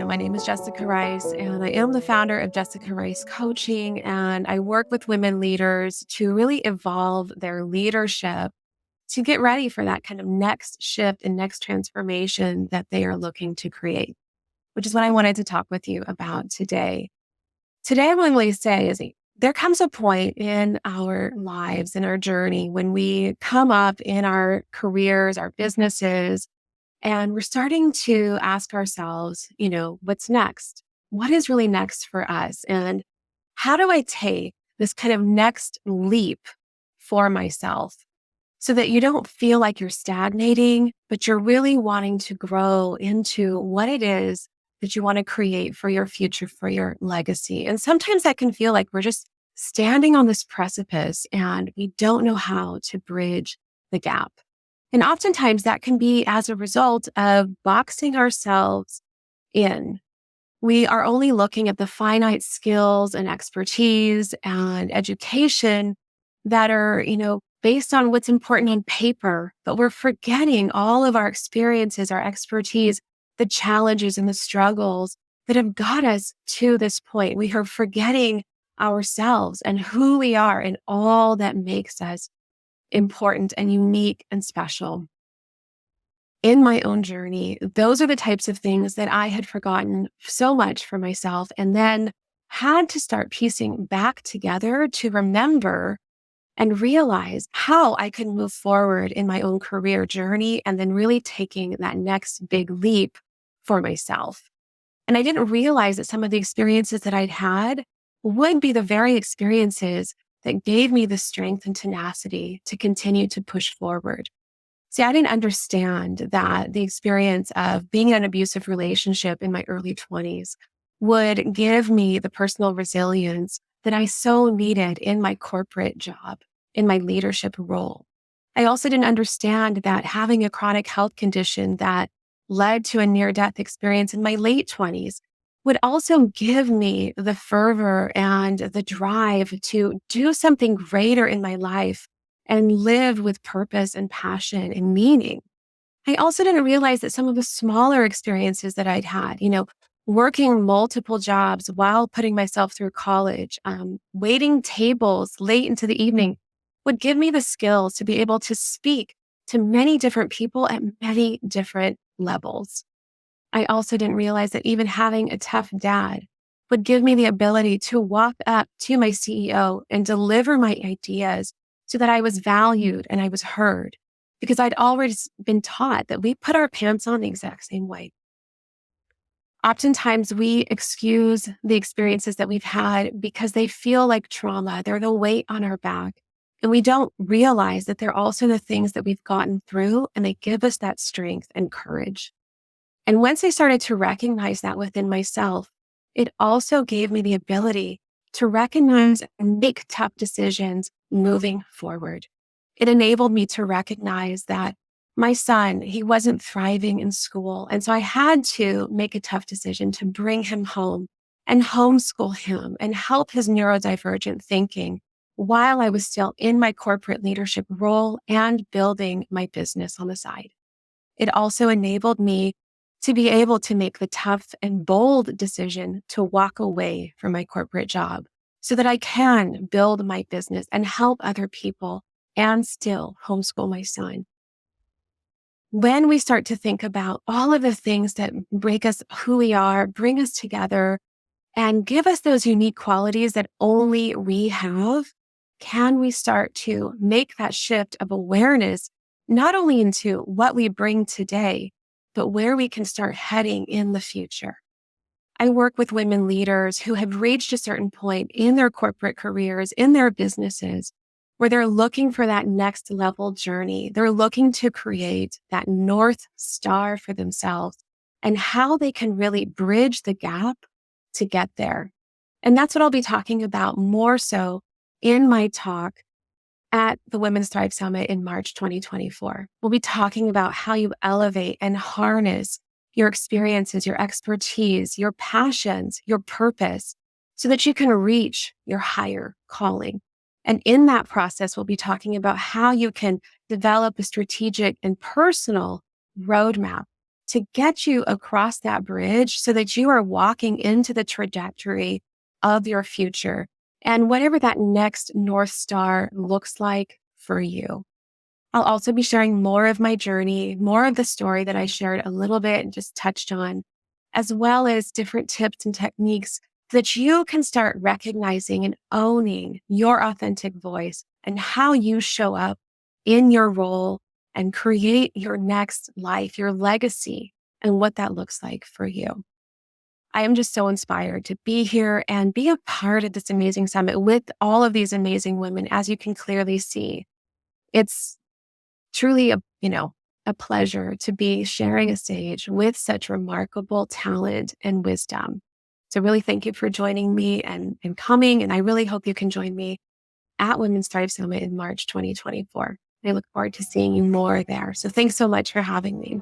My name is Jessica Rice, and I am the founder of Jessica Rice Coaching. And I work with women leaders to really evolve their leadership to get ready for that kind of next shift and next transformation that they are looking to create, which is what I wanted to talk with you about today. Today, what I'm going to say is there comes a point in our lives, in our journey, when we come up in our careers, our businesses, and we're starting to ask ourselves, what's next? What is really next for us? And how do I take this kind of next leap for myself so that you don't feel like you're stagnating, but you're really wanting to grow into what it is that you want to create for your future, for your legacy? And sometimes that can feel like we're just standing on this precipice and we don't know how to bridge the gap. And oftentimes that can be as a result of boxing ourselves in. We are only looking at the finite skills and expertise and education that are, based on what's important on paper, but we're forgetting all of our experiences, our expertise, the challenges and the struggles that have got us to this point. We are forgetting ourselves and who we are and all that makes us important and unique and special. In my own journey, those are the types of things that I had forgotten so much for myself, and then had to start piecing back together to remember and realize how I could move forward in my own career journey and then really taking that next big leap for myself. And I didn't realize that some of the experiences that I'd had would be the very experiences that gave me the strength and tenacity to continue to push forward. See, I didn't understand that the experience of being in an abusive relationship in my early 20s would give me the personal resilience that I so needed in my corporate job, in my leadership role. I also didn't understand that having a chronic health condition that led to a near-death experience in my late 20s would also give me the fervor and the drive to do something greater in my life and live with purpose and passion and meaning. I also didn't realize that some of the smaller experiences that I'd had, working multiple jobs while putting myself through college, waiting tables late into the evening, would give me the skills to be able to speak to many different people at many different levels. I also didn't realize that even having a tough dad would give me the ability to walk up to my CEO and deliver my ideas so that I was valued and I was heard, because I'd already been taught that we put our pants on the exact same way. Oftentimes we excuse the experiences that we've had because they feel like trauma. They're the weight on our back. And we don't realize that they're also the things that we've gotten through, and they give us that strength and courage. And once I started to recognize that within myself, it also gave me the ability to recognize and make tough decisions moving forward. It enabled me to recognize that my son, he wasn't thriving in school. And so I had to make a tough decision to bring him home and homeschool him and help his neurodivergent thinking while I was still in my corporate leadership role and building my business on the side. It also enabled me to be able to make the tough and bold decision to walk away from my corporate job so that I can build my business and help other people and still homeschool my son. When we start to think about all of the things that make us who we are, bring us together, and give us those unique qualities that only we have, can we start to make that shift of awareness, not only into what we bring today, but where we can start heading in the future? I work with women leaders who have reached a certain point in their corporate careers, in their businesses, where they're looking for that next level journey. They're looking to create that North Star for themselves and how they can really bridge the gap to get there. And that's what I'll be talking about more so in my talk at the Women's Thrive Summit in March 2024. We'll be talking about how you elevate and harness your experiences, your expertise, your passions, your purpose, so that you can reach your higher calling. And in that process, we'll be talking about how you can develop a strategic and personal roadmap to get you across that bridge so that you are walking into the trajectory of your future and whatever that next North Star looks like for you. I'll also be sharing more of my journey, more of the story that I shared a little bit and just touched on, as well as different tips and techniques that you can start recognizing and owning your authentic voice and how you show up in your role and create your next life, your legacy, and what that looks like for you. I am just so inspired to be here and be a part of this amazing summit with all of these amazing women, as you can clearly see. It's truly a pleasure to be sharing a stage with such remarkable talent and wisdom. So really thank you for joining me and coming. And I really hope you can join me at Women's Thrive Summit in March 2024. I look forward to seeing you more there. So thanks so much for having me.